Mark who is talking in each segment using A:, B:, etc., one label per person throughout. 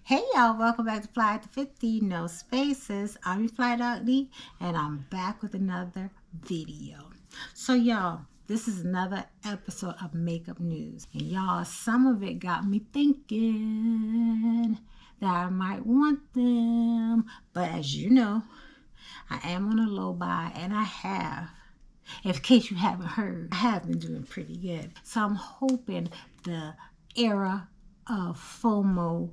A: Hey y'all, welcome back to FlyafterFifty, no spaces. I'm your fly doggy, and I'm back with another video. So y'all, this is another episode of Makeup News. And y'all, some of it got me thinking that I might want them. But as you know, I am on a low buy, and I have, in case you haven't heard, I have been doing pretty good. So I'm hoping the era of FOMO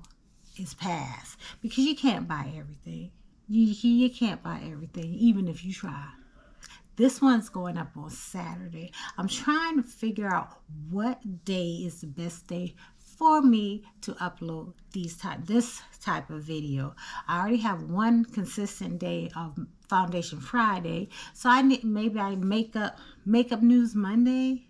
A: is past, because you can't buy everything. You can't buy everything, even if you try. This one's going up on Saturday. I'm trying to figure out what day is the best day for me to upload this type of video. I already have one consistent day of Foundation Friday, so maybe I makeup news Monday.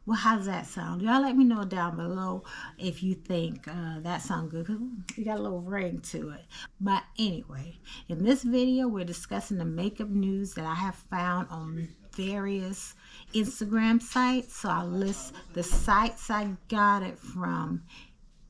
A: Well, how's that sound? Y'all let me know down below if you think that sounds good, because you got a little ring to it. But anyway, in this video, we're discussing the makeup news that I have found on various Instagram sites. So I'll list the sites I got it from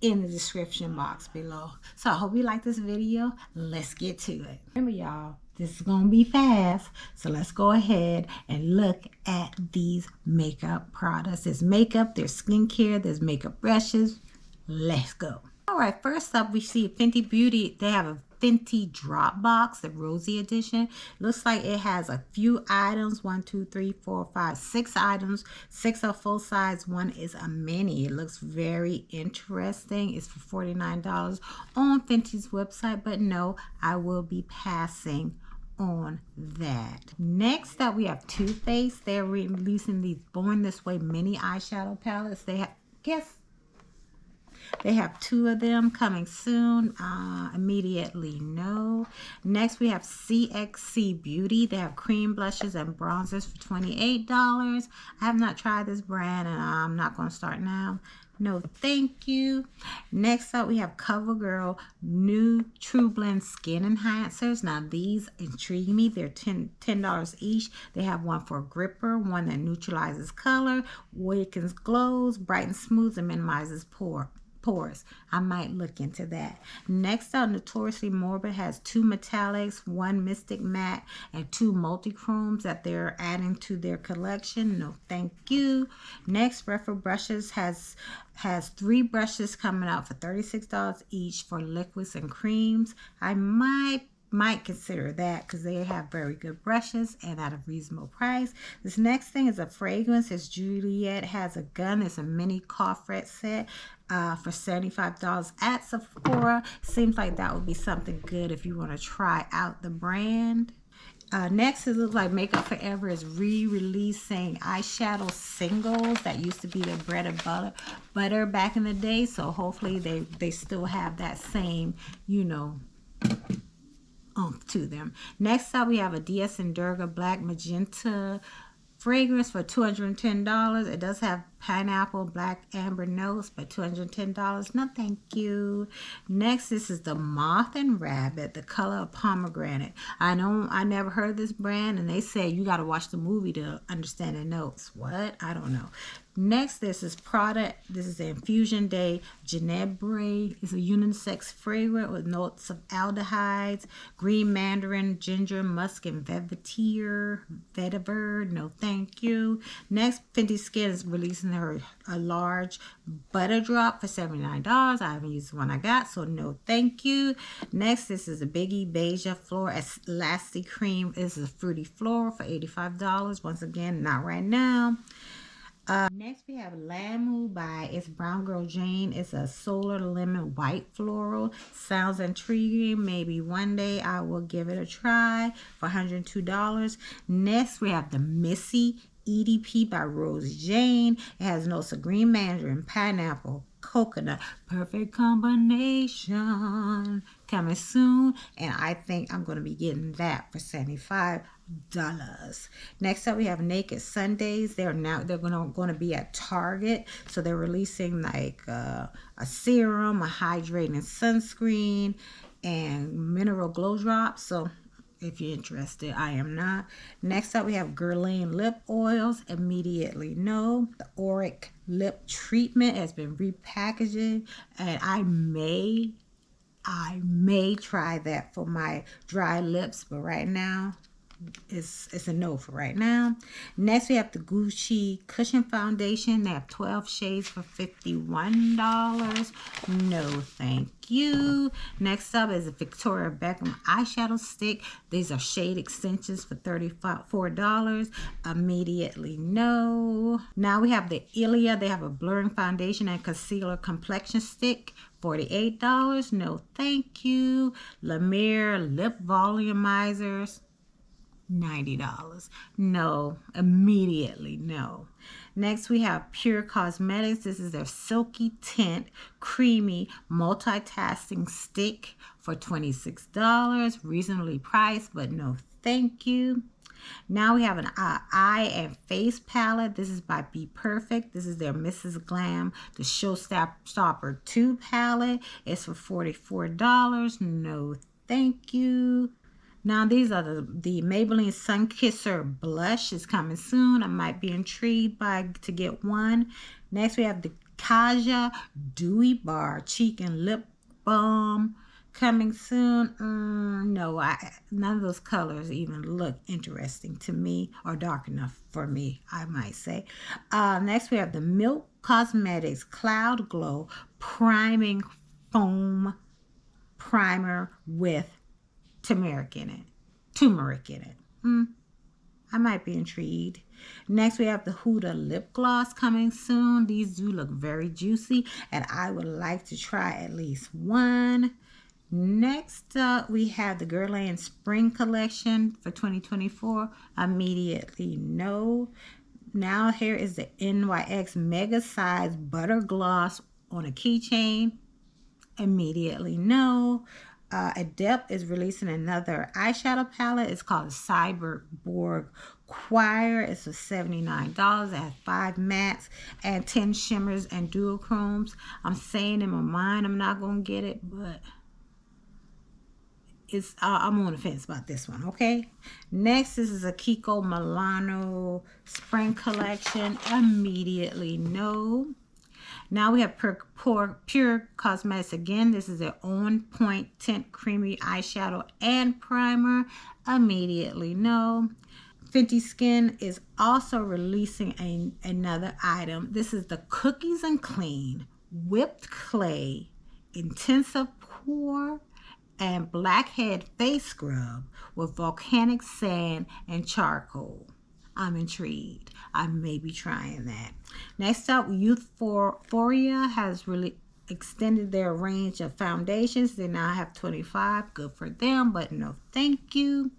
A: in the description box below. So I hope you like this video. Let's get to it. Remember, y'all, this is gonna be fast, so let's go ahead and look at these makeup products. There's makeup, there's skincare, there's makeup brushes. Let's go. All right, first up we see Fenty Beauty. They have a Fenty drop box, the Rosie edition. Looks like it has a few items, 1, 2, 3, 4, 5, 6 items. 6 are full size, 1 is a mini. It looks very interesting. It's for $49 on Fenty's website, but no, I will be passing on that. Next up we have Too Faced. They're releasing these Born This Way mini eyeshadow palettes. They have 2 of them coming soon. Immediately no. Next we have CXC Beauty. They have cream blushes and bronzers for $28. I have not tried this brand, and I'm not going to start now. No thank you. Next up we have CoverGirl new True Blend skin enhancers. Now these intrigue me. They're $10 each. They have one for gripper, one that neutralizes color, awakens glows, brightens, smooths, and minimizes pores. I might look into that. Next up, Notoriously Morbid has 2 metallics, 1 mystic matte, and 2 multi-chromes that they're adding to their collection. No thank you. Next, Refer Brushes has 3 brushes coming out for $36 each for liquids and creams. I might consider that, because they have very good brushes and at a reasonable price. This next thing is a fragrance. It's Juliet Has a Gun. It's a mini cough red set for $75 at Sephora. Seems like that would be something good if you want to try out the brand. Next, it looks like Makeup Forever is re-releasing eyeshadow singles that used to be their bread and butter back in the day. So hopefully they still have that same, to them. Next up we have a DS and Durga Black Magenta fragrance for $210. It does have pineapple, black amber notes, but $210. No thank you. Next, this is the Moth and Rabbit, the color of pomegranate. I know I never heard of this brand, and they say you got to watch the movie to understand the notes. What? I don't know. Next, this is Prada. This is the Infusion Day Genebre. It's a unisex fragrance with notes of aldehydes, green mandarin, ginger, musk, and vetiver. No thank you. Next, Fenty Skin is releasing a large butter drop for $79. I haven't used the one I got, so no thank you. Next, this is a Biggie Beija Flor Elastic Cream. This is a fruity floral for $85. Once again, not right now. Next we have Lamu by It's Brown Girl Jane. It's a solar lemon white floral. Sounds intriguing. Maybe one day I will give it a try for $102. Next we have the Missy EDP by Rosie Jane. It has notes of green mandarin, pineapple, coconut. Perfect combination. Coming soon. And I think I'm going to be getting that for $75. Next up we have Naked Sundays. They're going to be at Target. So they're releasing like a serum, a hydrating sunscreen, and mineral glow drops. So if you're interested, I am not. Next up we have Guerlain lip oils. Immediately no. The Auric lip treatment has been repackaged, and I may I may try that for my dry lips, but right now, it's a no for right now. Next, we have the Gucci Cushion Foundation. They have 12 shades for $51. No, thank you. Next up is a Victoria Beckham eyeshadow stick. These are shade extensions for $34. Immediately no. Now we have the Ilia. They have a blurring foundation and concealer complexion stick. $48. No, thank you. La Mer lip volumizers. $90. No, immediately no. Next we have Pure Cosmetics. This is their Silky Tint Creamy Multitasking Stick for $26. Reasonably priced, but no thank you. Now we have an eye and face palette. This is by Be Perfect. This is their Mrs. Glam, the Showstopper 2 palette. It's for $44. No thank you. Now these are the Maybelline Sun Kisser blush is coming soon. I might be intrigued to get one. Next we have the Kaja Dewy Bar Cheek and Lip Balm coming soon. No, none of those colors even look interesting to me or dark enough for me, I might say. Next we have the Milk Cosmetics Cloud Glow Priming Foam Primer with turmeric in it. I might be intrigued. Next we have the Huda lip gloss coming soon. These do look very juicy and I would like to try at least one. Next up we have the Guerlain Spring Collection for 2024. Immediately no. Now here is the NYX Mega Size Butter Gloss on a keychain. Immediately no. Adept is releasing another eyeshadow palette. It's called Cyberborg Choir. It's for $79. It has 5 mattes and 10 shimmers and duochromes. I'm saying in my mind I'm not going to get it, but I'm on the fence about this one, okay? Next, this is a Kiko Milano Spring Collection. Immediately no. Now we have Pure Cosmetics again. This is their On Point Tint Creamy Eyeshadow and Primer. Immediately no. Fenty Skin is also releasing another item. This is the Cookies and Clean Whipped Clay Intensive Pore and Blackhead Face Scrub with volcanic sand and charcoal. I'm intrigued. I may be trying that. Next up, Youthforia has really extended their range of foundations. They now have 25. Good for them, but no thank you.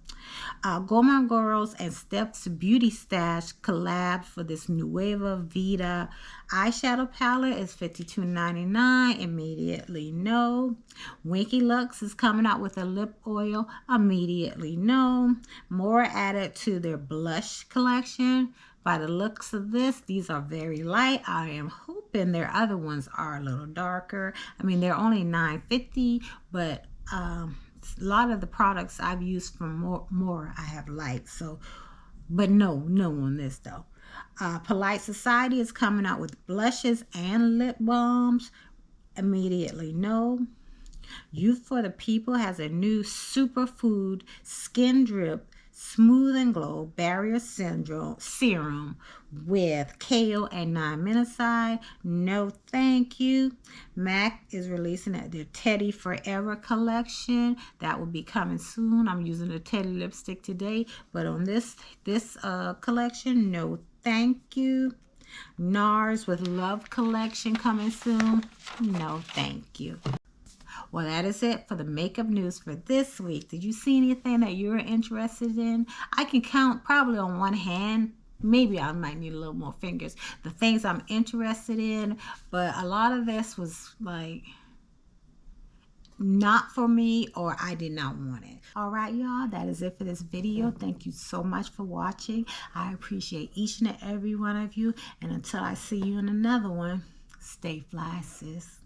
A: Gourmand Girls and Steps Beauty Stash collab for this Nueva Vida eyeshadow palette is $52.99. Immediately no. Winky Lux is coming out with a lip oil. Immediately no. More added to their blush collection. By the looks of this, these are very light. I am hoping their other ones are a little darker. I mean, they're only $9.50, but a lot of the products I've used from more I have liked. So, but no on this though. Polite Society is coming out with blushes and lip balms. Immediately no. Youth for the People has a new superfood skin drip Smooth and Glow Barrier Serum with kale and niacinamide. No thank you. MAC is releasing their Teddy Forever collection. That will be coming soon. I'm using the Teddy lipstick today, but on this collection, no thank you. Nars with Love collection coming soon. No thank you. Well, that is it for the makeup news for this week. Did you see anything that you're interested in? I can count probably on one hand. Maybe I might need a little more fingers. The things I'm interested in. But a lot of this was like not for me, or I did not want it. All right, y'all. That is it for this video. Thank you so much for watching. I appreciate each and every one of you. And until I see you in another one, stay fly, sis.